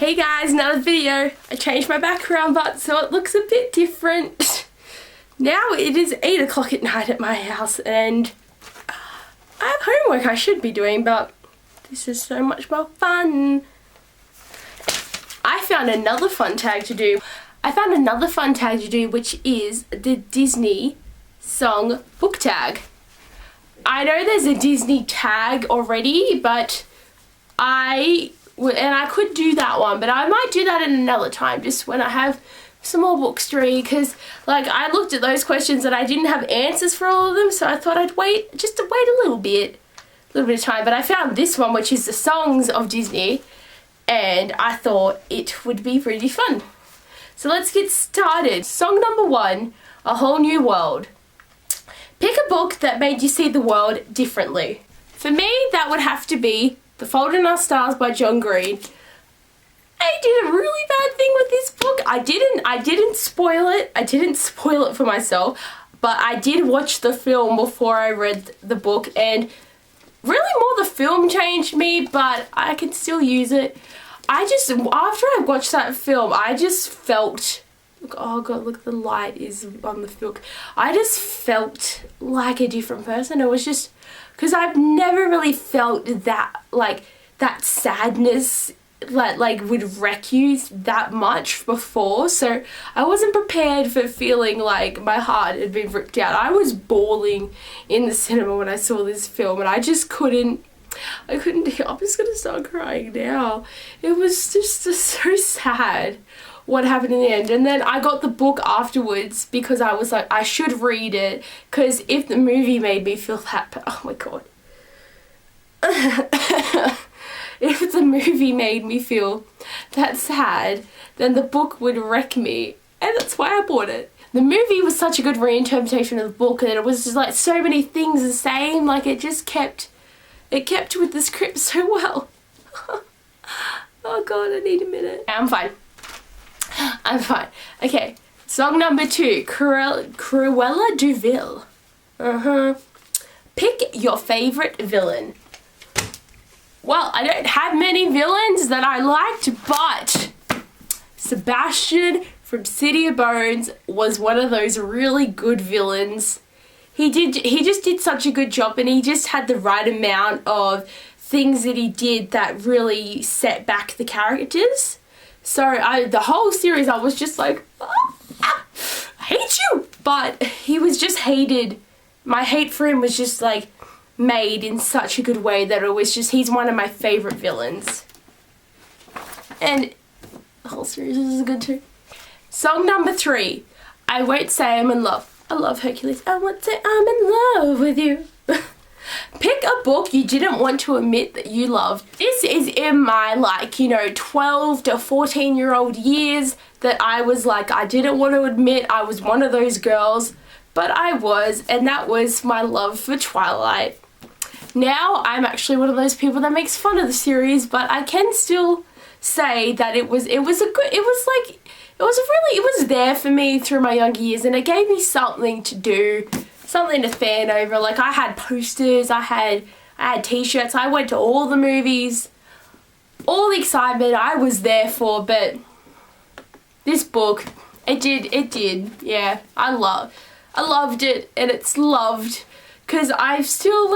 Hey guys, another video. I changed my background but so it looks a bit different. Now it is 8 o'clock at night at my house and I have homework I should be doing, but this is so much more fun. I found another fun tag to do. Which is the Disney song book tag. I know there's a Disney tag already, but I could do that one, but I might do that in another time, just when I have some more books to read, because like I looked at those questions and I didn't have answers for all of them, so I thought I'd wait a little bit of time. But I found this one, which is the songs of Disney, and I thought it would be really fun. So let's get started. Song number 1, A Whole New World. Pick a book that made you see the world differently. For me, that would have to be The Fault in Our Stars by John Green. I did a really bad thing with this book. I didn't spoil it. I didn't spoil it for myself, but I did watch the film before I read the book, and really more the film changed me, but I can still use it. After I watched that film, I just felt, oh god, look, the light is on the film. I just felt like a different person. It was just, because I've never really felt that, like, that sadness that like would wreck you that much before, so I wasn't prepared for feeling like my heart had been ripped out. I was bawling in the cinema when I saw this film, and I just couldn't I'm just gonna start crying now. It was just so sad what happened in the end. And then I got the book afterwards because I was like, I should read it, because if the movie made me feel that, oh my god. If the movie made me feel that sad, then the book would wreck me, and that's why I bought it. The movie was such a good reinterpretation of the book, and it was just like so many things the same, like it kept with the script so well. Oh god, I need a minute. I'm fine. Okay, song number 2, Cruella de Vil. Pick your favourite villain. Well, I don't have many villains that I liked, but Sebastian from City of Bones was one of those really good villains. He just did such a good job, and he just had the right amount of things that he did that really set back the characters. So the whole series I was just like, I hate you! But he was just hated. My hate for him was just like made in such a good way that it was just, he's one of my favourite villains. And the whole series is good too. Song number 3, I Won't Say I'm in Love. I love Hercules. I won't say I'm in love with you. Pick a book you didn't want to admit that you loved. This is in my 12 to 14-year-old years that I was like, I didn't want to admit I was one of those girls, but I was, and that was my love for Twilight. Now I'm actually one of those people that makes fun of the series, but I can still say that it was there for me through my younger years, and it gave me something to do, something to fan over. Like, I had posters, I had t-shirts, I went to all the movies, all the excitement I was there for. But this book, it did, yeah, I loved it, and it's loved, because I still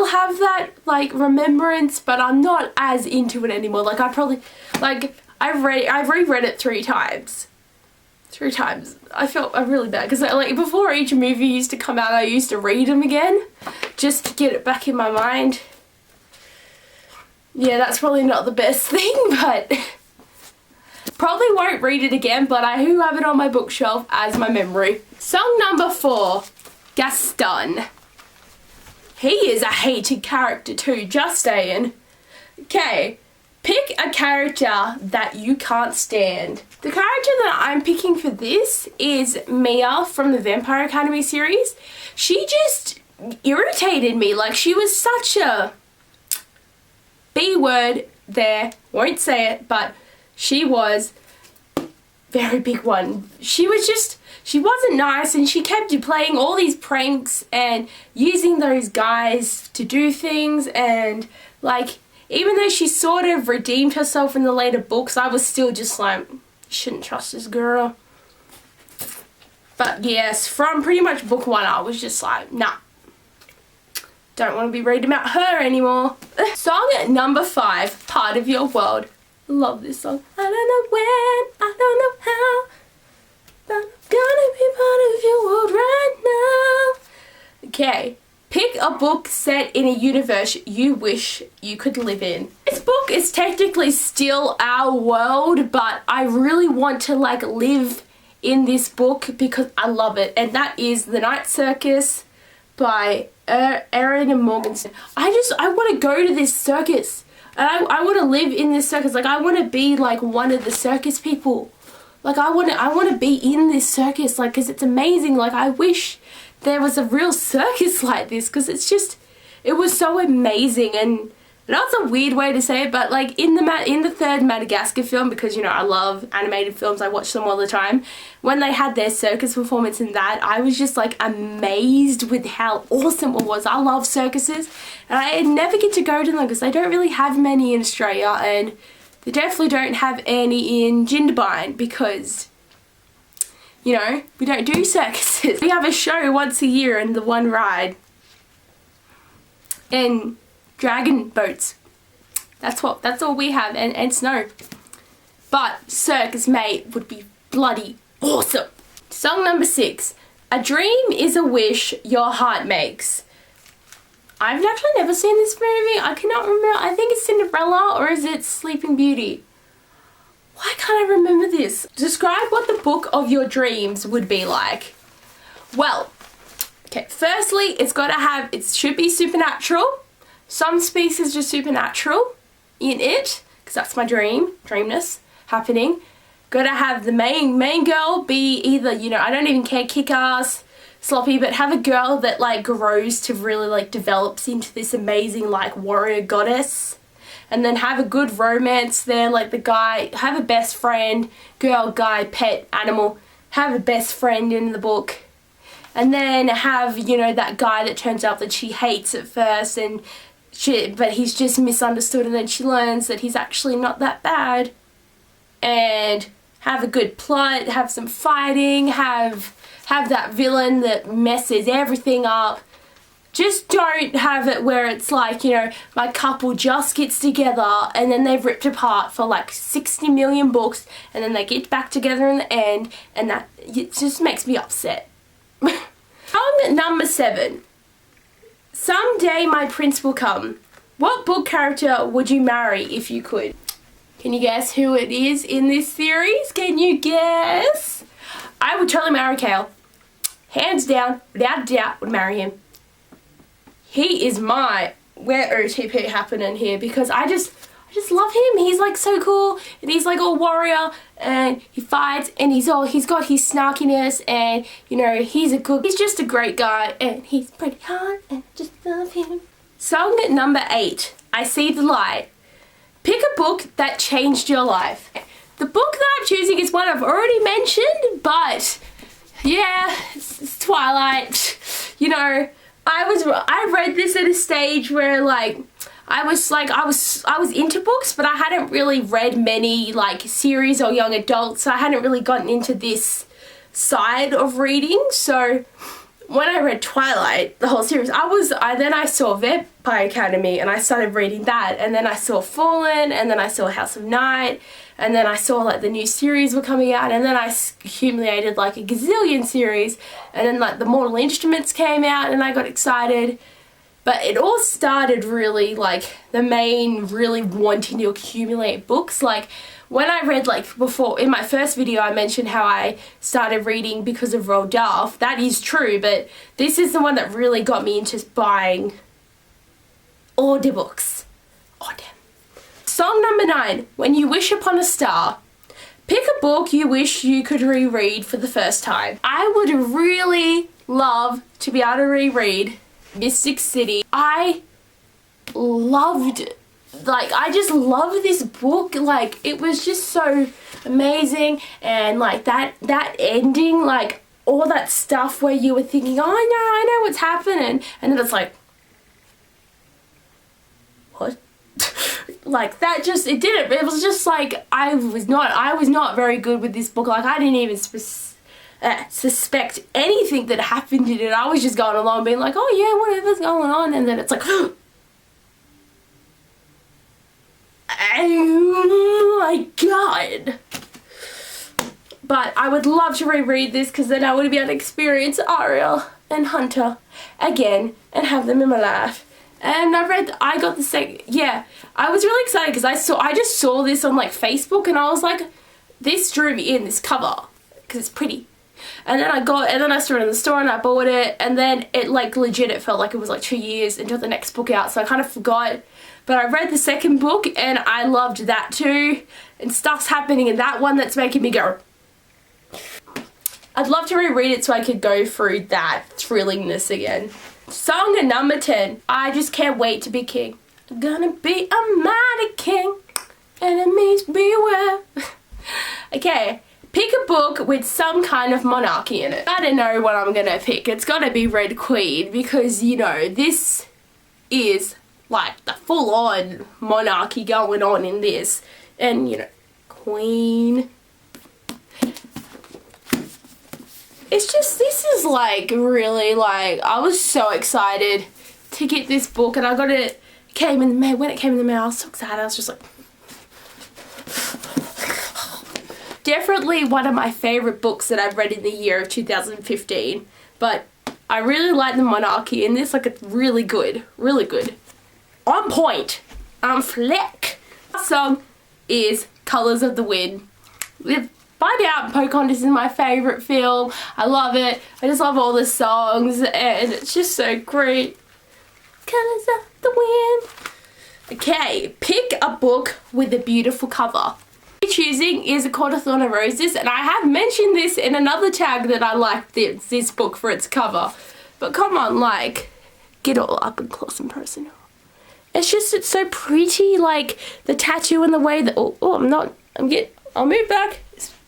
have that remembrance, but I'm not as into it anymore. Like, I've reread it 3 times. 3 times. I felt really bad, because before each movie used to come out, I used to read them again just to get it back in my mind. Yeah, that's probably not the best thing, but probably won't read it again, but I do have it on my bookshelf as my memory. Song number 4, Gaston. He is a hated character too, just saying. Okay. Pick a character that you can't stand. The character that I'm picking for this is Mia from the Vampire Academy series. She just irritated me. Like, she was such a B word there. Won't say it, but she was very big one. She wasn't nice, and she kept playing all these pranks and using those guys to do things, and like, even though she sort of redeemed herself in the later books, I was still just like, you shouldn't trust this girl. But yes, from pretty much book 1, I was just like, nah. Don't want to be reading about her anymore. Song number 5, Part of Your World. Love this song. I don't know when, I don't know how, but I'm gonna be part of your world right now. Okay, pick a book set in a universe you wish you could live in. This book is technically still our world, but I really want to like live in this book because I love it. And that is The Night Circus by Erin and Morganson. I want to go to this circus. And I want to live in this circus. Like, I want to be like one of the circus people. Like, I want to be in this circus, like, because it's amazing. Like, I wish there was a real circus like this, because it's just, it was so amazing. And that's a weird way to say it, but like in the third Madagascar film, because, you know, I love animated films, I watch them all the time, when they had their circus performance in that, I was just like amazed with how awesome it was. I love circuses, and I never get to go to them because they don't really have many in Australia, and they definitely don't have any in Jindabyne because, you know, we don't do circuses. We have a show once a year and the one ride. And dragon boats. That's all we have, and snow. But Circus Mate would be bloody awesome. Song number 6. A dream is a wish your heart makes. I've actually never seen this movie. I cannot remember. I think it's Cinderella, or is it Sleeping Beauty? Why can't I remember this? Describe what the book of your dreams would be like. Well, okay, firstly, it should be supernatural. Some species just supernatural in it, because that's my dreamness happening. Gotta have the main girl be either, you know, I don't even care, kick-ass, sloppy, but have a girl that like grows to really like develops into this amazing like warrior goddess. And then have a good romance there, like the guy, have a best friend, girl, guy, pet, animal, have a best friend in the book. And then have, you know, that guy that turns out that she hates at first, but he's just misunderstood, and then she learns that he's actually not that bad. And have a good plot, have some fighting, have that villain that messes everything up. Just don't have it where it's like, you know, my couple just gets together and then they've ripped apart for like 60 million books and then they get back together in the end, and that it just makes me upset. Song number 7. Someday my prince will come. What book character would you marry if you could? Can you guess who it is in this series? Can you guess? I would totally marry Kale. Hands down, without a doubt, would marry him. He is my OTP happening here, because I just love him. He's like so cool, and he's like all warrior, and he fights, and he's got his snarkiness, and you know, he's just a great guy, and he's pretty hot, and I just love him. Song number 8. I See the Light. Pick a book that changed your life. The book that I'm choosing is one I've already mentioned, but yeah, it's Twilight. You know, I read this at a stage where like I was into books, but I hadn't really read many like series or young adults, so I hadn't really gotten into this side of reading. So when I read Twilight, the whole series, then I saw Vampire Academy and I started reading that, and then I saw Fallen, and then I saw House of Night, and then I saw like the new series were coming out, and then I accumulated like a gazillion series, and then like the Mortal Instruments came out and I got excited. But it all started really like the main really wanting to accumulate books. Like when I read, like before in my first video I mentioned how I started reading because of Roald Dahl. That is true, but this is the one that really got me into buying audiobooks. Song number 9. When you wish upon a star. Pick a book you wish you could reread for the first time. I would really love to be able to reread Mystic City. I just loved this book. Like, it was just so amazing, and like that ending, like all that stuff where you were thinking, oh I know what's happening, and then it's like, what? like that just, it didn't, it was just like, I was not very good with this book. Like I didn't even suspect anything that happened in it. I was just going along being like, oh yeah, whatever's going on, and then it's like, oh my god. But I would love to reread this, because then I would be able to experience Ariel and Hunter again and have them in my life. And I got the second, yeah, I was really excited because I just saw this on like Facebook, and I was like, this drew me in, this cover, because it's pretty. And then I saw it in the store and I bought it, and then it like legit, it felt like it was like 2 years until the next book out, so I kind of forgot. But I read the second book and I loved that too, and stuff's happening in that one that's making me go. I'd love to reread it so I could go through that thrillingness again. Song number 10. I just can't wait to be king. I'm gonna be a mighty king. Enemies beware. Okay, pick a book with some kind of monarchy in it. I don't know what I'm gonna pick. It's gotta be Red Queen, because, you know, this is like the full-on monarchy going on in this. And, you know, Queen. It's just, this is like really like, I was so excited to get this book, and I got it, came in the mail. When it came in the mail, I was so excited. I was just like, definitely one of my favorite books that I've read in the year of 2015. But I really like the monarchy in this. Like, it's really good, really good, on point, flick. The song is Colors of the Wind. Find out, Pocahontas is my favourite film. I love it. I just love all the songs, and it's just so great. Colours of the wind. Okay, pick a book with a beautiful cover. Choosing is A Court of Thorn and Roses, and I have mentioned this in another tag that I like this book for its cover. But come on, like, get all up and close and personal. It's just, it's so pretty, like the tattoo and the way that, I'll move back.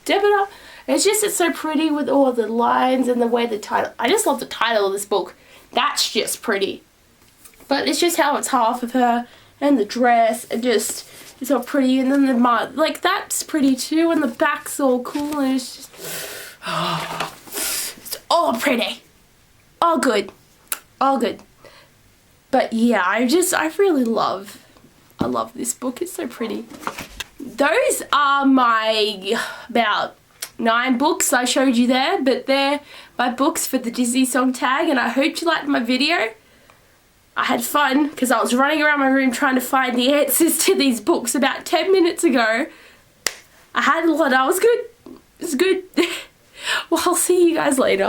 Step it up. It's just, it's so pretty with all the lines and the way the title, I just love the title of this book. That's just pretty. But it's just how it's half of her and the dress, and just, it's all pretty, and then the mud, like that's pretty too, and the back's all cool, and it's just, it's all pretty. All good. All good. But yeah, I love this book. It's so pretty. Those are my about 9 books I showed you there, but they're my books for the Disney song tag, and I hope you liked my video. I had fun because I was running around my room trying to find the answers to these books about 10 minutes ago. I had a lot. I was good. It was good. Well, I'll see you guys later.